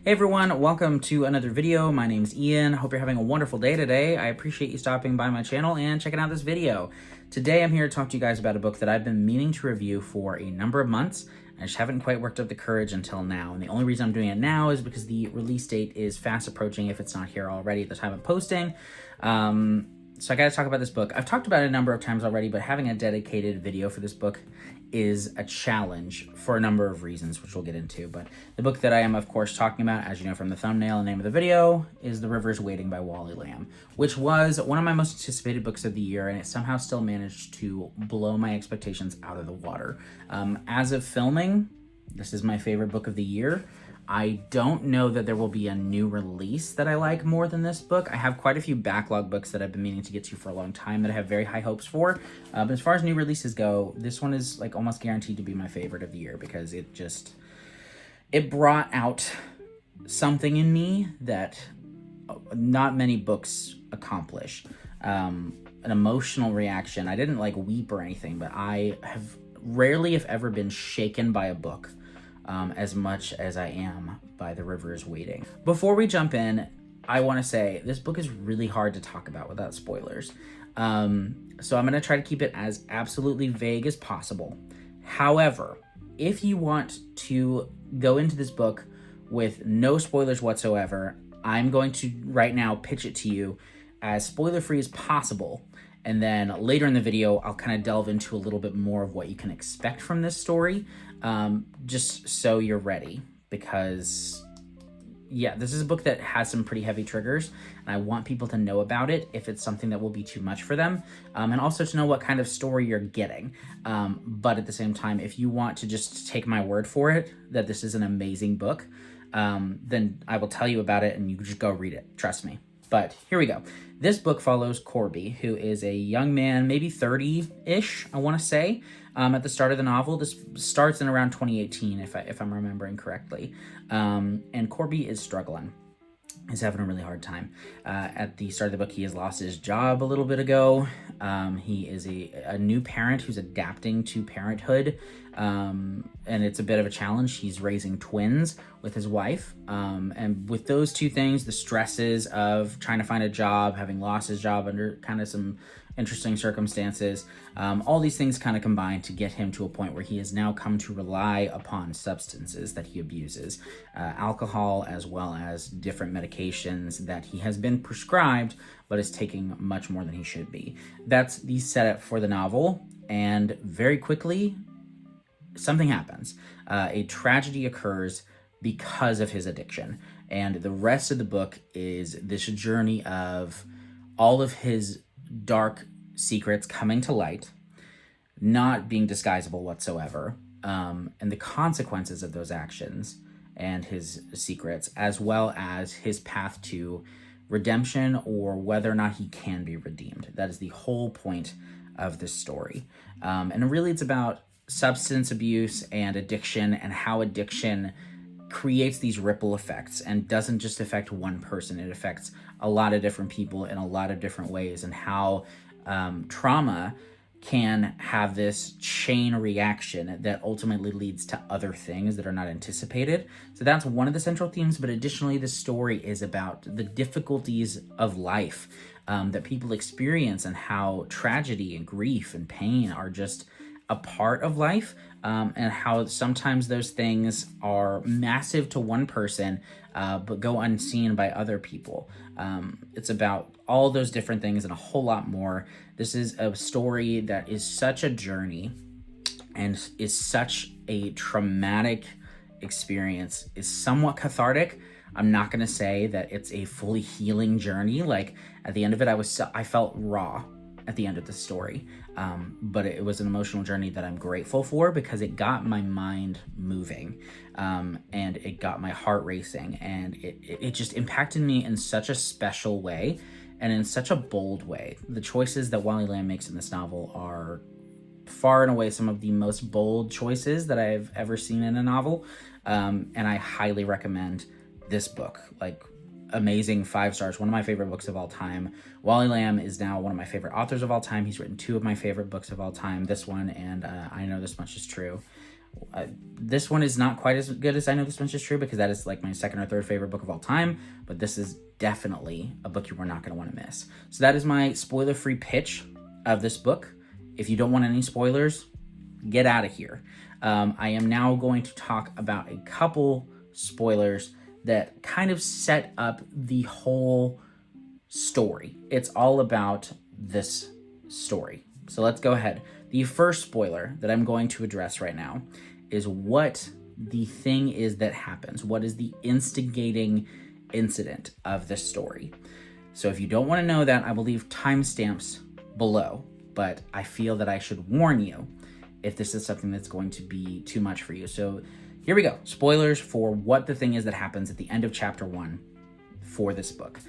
Hey everyone, welcome to another video. My name's Ian. Hope you're having a wonderful day today. I appreciate you stopping by my channel and checking out this video. Today I'm here to talk to you guys about a book that I've been meaning to review for a number of months. I just haven't quite worked up the courage until now, and the only reason I'm doing it now is because the release date is fast approaching if it's not here already at the time of posting. So I gotta talk about this book. I've talked about it a number of times already, but having a dedicated video for this book is a challenge for a number of reasons, which we'll get into. But the book that I am, of course, talking about, as you know from the thumbnail and name of the video, is The River's Waiting by Wally Lamb, which was one of my most anticipated books of the year, and it somehow still managed to blow my expectations out of the water. As of filming, this is my favorite book of the year. I don't know that there will be a new release that I like more than this book. I have quite a few backlog books that I've been meaning to get to for a long time that I have very high hopes for. But as far as new releases go, this one is like almost guaranteed to be my favorite of the year because it brought out something in me that not many books accomplish. An emotional reaction. I didn't like weep or anything, but I have rarely, if ever, been shaken by a book as much as I am by The River's Waiting. Before we jump in, I want to say this book is really hard to talk about without spoilers. So I'm going to try to keep it as absolutely vague as possible. However, if you want to go into this book with no spoilers whatsoever, I'm going to right now pitch it to you as spoiler-free as possible. And then later in the video, I'll kind of delve into a little bit more of what you can expect from this story, just so you're ready. Because, yeah, this is a book that has some pretty heavy triggers, and I want people to know about it if it's something that will be too much for them, and also to know what kind of story you're getting. But at the same time, if you want to just take my word for it, that this is an amazing book, then I will tell you about it, and you can just go read it. Trust me. But here we go. This book follows Corby, who is a young man, maybe 30-ish, I want to say, at the start of the novel. This starts in around 2018, if I'm remembering correctly. And Corby is struggling. He's having a really hard time. At the start of the book, he has lost his job a little bit ago. He is a new parent who's adapting to parenthood, and it's a bit of a challenge. He's raising twins with his wife, and with those two things, the stresses of trying to find a job, having lost his job under kind of some interesting circumstances, all these things kind of combine to get him to a point where he has now come to rely upon substances that he abuses, alcohol as well as different medications that he has been prescribed but is taking much more than he should be. That's the setup for the novel, and very quickly something happens. A tragedy occurs because of his addiction, and the rest of the book is this journey of all of his dark secrets coming to light, not being disguisable whatsoever, and the consequences of those actions and his secrets, as well as his path to redemption or whether or not he can be redeemed. That is the whole point of this story. And really it's about substance abuse and addiction, and how addiction creates these ripple effects and doesn't just affect one person. It affects a lot of different people in a lot of different ways, and how trauma can have this chain reaction that ultimately leads to other things that are not anticipated. So that's one of the central themes, but additionally the story is about the difficulties of life that people experience, and how tragedy and grief and pain are just a part of life, and how sometimes those things are massive to one person, but go unseen by other people. It's about all those different things and a whole lot more. This is a story that is such a journey and is such a traumatic experience, is somewhat cathartic. I'm not going to say that it's a fully healing journey. Like at the end of it, I felt raw at the end of the story. But it was an emotional journey that I'm grateful for, because it got my mind moving, and it got my heart racing, and it just impacted me in such a special way and in such a bold way. The choices that Wally Lamb makes in this novel are far and away some of the most bold choices that I've ever seen in a novel, and I highly recommend this book. Like, amazing, 5 stars, one of my favorite books of all time. Wally Lamb is now one of my favorite authors of all time. He's written 2 of my favorite books of all time, this one and I Know This Much Is True. This one is not quite as good as I Know This Much Is True, because that is like my second or third favorite book of all time, but this is definitely a book you are not going to want to miss. So that is my spoiler-free pitch of this book. If you don't want any spoilers, get out of here. I am now going to talk about a couple spoilers that kind of set up the whole story. It's all about this story. So let's go ahead. The first spoiler that I'm going to address right now is what the thing is that happens. What is the instigating incident of this story? So if you don't want to know that, I will leave timestamps below, but I feel that I should warn you if this is something that's going to be too much for you. So here we go. Spoilers for what the thing is that happens at the end of chapter 1 for this book.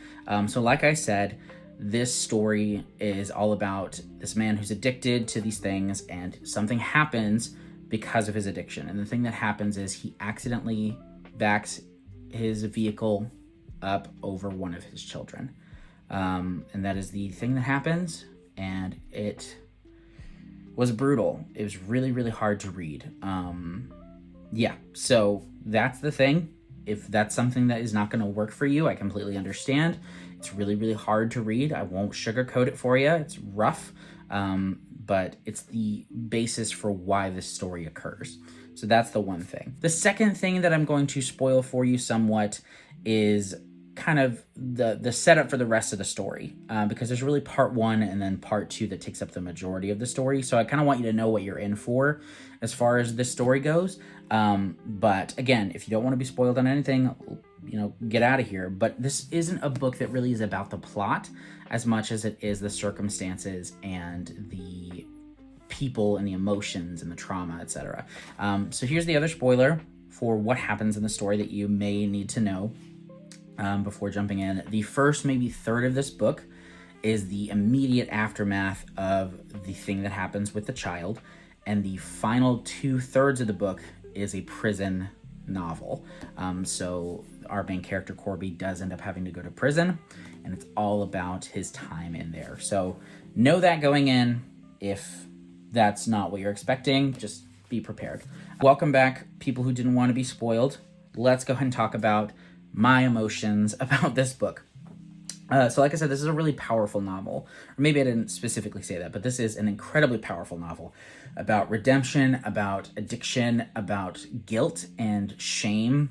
So like I said, this story is all about this man who's addicted to these things, and something happens because of his addiction. And the thing that happens is he accidentally backs his vehicle up over one of his children. And that is the thing that happens, and it was brutal. It was really, really hard to read. Yeah, so that's the thing. If that's something that is not going to work for you, I completely understand. It's really, really hard to read. I won't sugarcoat it for you. It's rough, but it's the basis for why this story occurs. So that's the one thing. The second thing that I'm going to spoil for you somewhat is kind of the setup for the rest of the story, because there's really part 1 and then part 2 that takes up the majority of the story. So I kind of want you to know what you're in for as far as this story goes. But again, if you don't want to be spoiled on anything, get out of here. But this isn't a book that really is about the plot as much as it is the circumstances and the people and the emotions and the trauma, etc. So here's the other spoiler for what happens in the story that you may need to know before jumping in. The first maybe third of this book is the immediate aftermath of the thing that happens with the child, and the final 2/3 of the book is a prison novel. So our main character Corby does end up having to go to prison, and it's all about his time in there. So know that going in. If that's not what you're expecting, just be prepared. Welcome back, people who didn't want to be spoiled. Let's go ahead and talk about my emotions about this book. So like I said, this is a really powerful novel. Or maybe I didn't specifically say that, but this is an incredibly powerful novel about redemption, about addiction, about guilt and shame,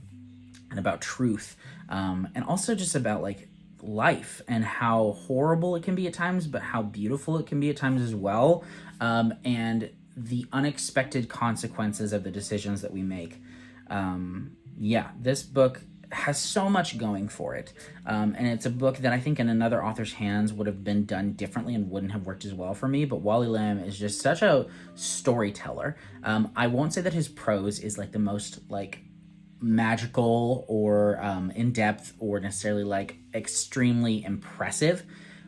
and about truth. And also just about like life and how horrible it can be at times, but how beautiful it can be at times as well. And the unexpected consequences of the decisions that we make. Yeah, this book has so much going for it. And it's a book that I think in another author's hands would have been done differently and wouldn't have worked as well for me. But Wally Lamb is just such a storyteller. I won't say that his prose is like the most like magical or in-depth or necessarily like extremely impressive,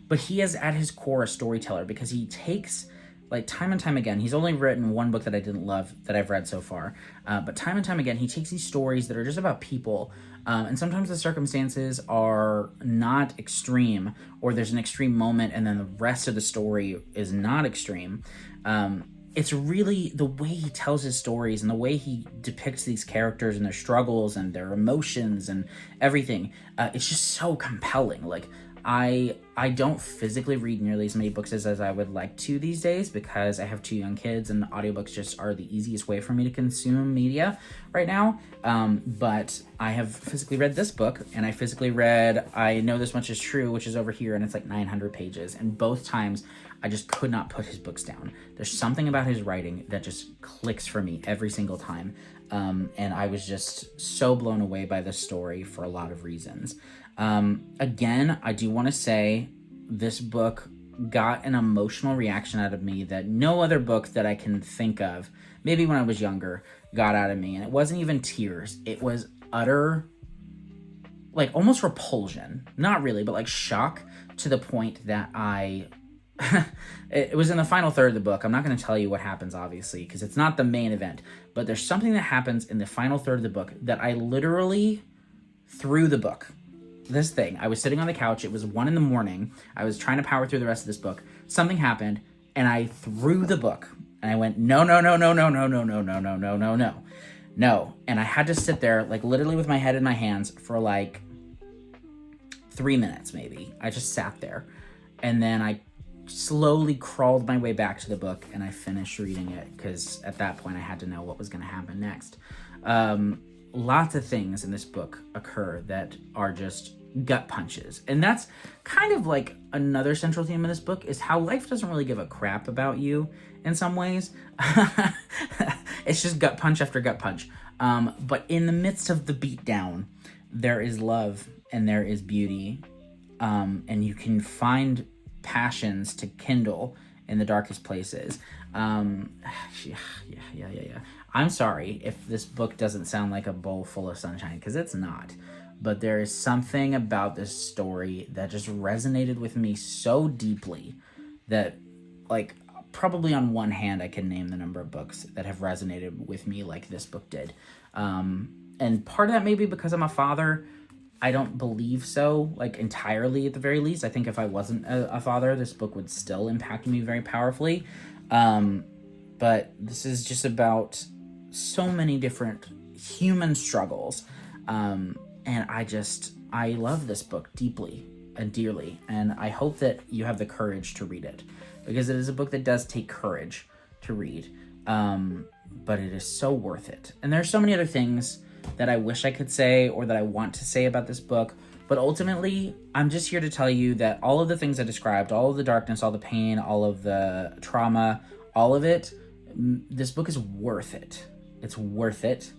but he is at his core a storyteller, because he takes like time and time again, he's only written one book that I didn't love that I've read so far, but time and time again, he takes these stories that are just about people, and sometimes the circumstances are not extreme, or there's an extreme moment and then the rest of the story is not extreme. It's really the way he tells his stories and the way he depicts these characters and their struggles and their emotions and everything. It's just so compelling. Like, I don't physically read nearly as many books as I would like to these days, because I have 2 young kids and audiobooks just are the easiest way for me to consume media right now. But I have physically read this book, and I physically read I Know This Much Is True, which is over here, and it's like 900 pages. And both times I just could not put his books down. There's something about his writing that just clicks for me every single time. And I was just so blown away by this story for a lot of reasons. Again, I do want to say this book got an emotional reaction out of me that no other book that I can think of, maybe when I was younger, got out of me. And it wasn't even tears. It was utter, like almost repulsion. Not really, but like shock, to the point that it was in the final third of the book. I'm not going to tell you what happens, obviously, because it's not the main event, but there's something that happens in the final third of the book that I literally threw the book. This thing, I was sitting on the couch, it was 1 a.m. I was trying to power through the rest of this book. Something happened, and I threw the book, And I went, no, no, no, no, no, no, no, no, no, no, no, no, no. No. And I had to sit there, like, literally with my head in my hands for, like, 3 minutes, maybe. I just sat there. And then I slowly crawled my way back to the book, and I finished reading it, because at that point I had to know what was going to happen next. Lots of things in this book occur that are just gut punches. And that's kind of like another central theme of this book, is how life doesn't really give a crap about you in some ways. It's just gut punch after gut punch. But in the midst of the beatdown, there is love and there is beauty. And you can find passions to kindle in the darkest places. Yeah. I'm sorry if this book doesn't sound like a bowl full of sunshine, because it's not. But there is something about this story that just resonated with me so deeply that, like, probably on one hand I can name the number of books that have resonated with me like this book did. And part of that may be because I'm a father. I don't believe so, like, entirely at the very least. I think if I wasn't a father, this book would still impact me very powerfully. But this is just about so many different human struggles. And I love this book deeply and dearly. And I hope that you have the courage to read it, because it is a book that does take courage to read. But it is so worth it. And there's so many other things that I wish I could say or that I want to say about this book. But ultimately, I'm just here to tell you that all of the things I described, all of the darkness, all the pain, all of the trauma, all of it, this book is worth it. It's worth it.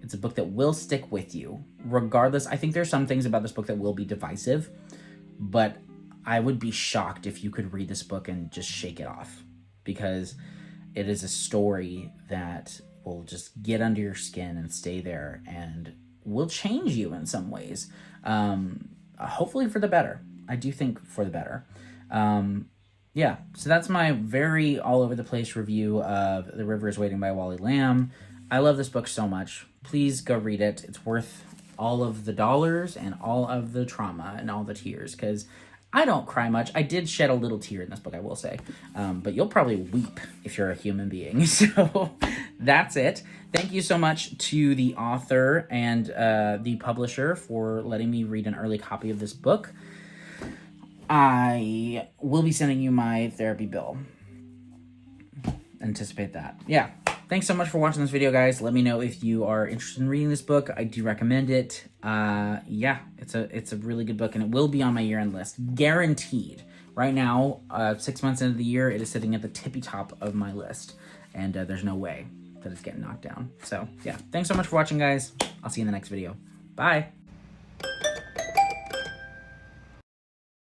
It's a book that will stick with you, regardless. I think there's some things about this book that will be divisive, but I would be shocked if you could read this book and just shake it off, because it is a story that will just get under your skin and stay there and will change you in some ways. Hopefully for the better. I do think for the better. Yeah, so that's my very all over the place review of The River is Waiting by Wally Lamb. I love this book so much. Please go read it. It's worth all of the dollars and all of the trauma and all the tears, because I don't cry much. I did shed a little tear in this book, I will say. But you'll probably weep if you're a human being. So that's it. Thank you so much to the author and the publisher for letting me read an early copy of this book. I will be sending you my therapy bill. Anticipate that. Yeah. Thanks so much for watching this video, guys. Let me know if you are interested in reading this book. I do recommend it. Yeah, it's a really good book, and it will be on my year-end list. Guaranteed. Right now, 6 months into the year, it is sitting at the tippy top of my list, and there's no way that it's getting knocked down. So, yeah. Thanks so much for watching, guys. I'll see you in the next video. Bye.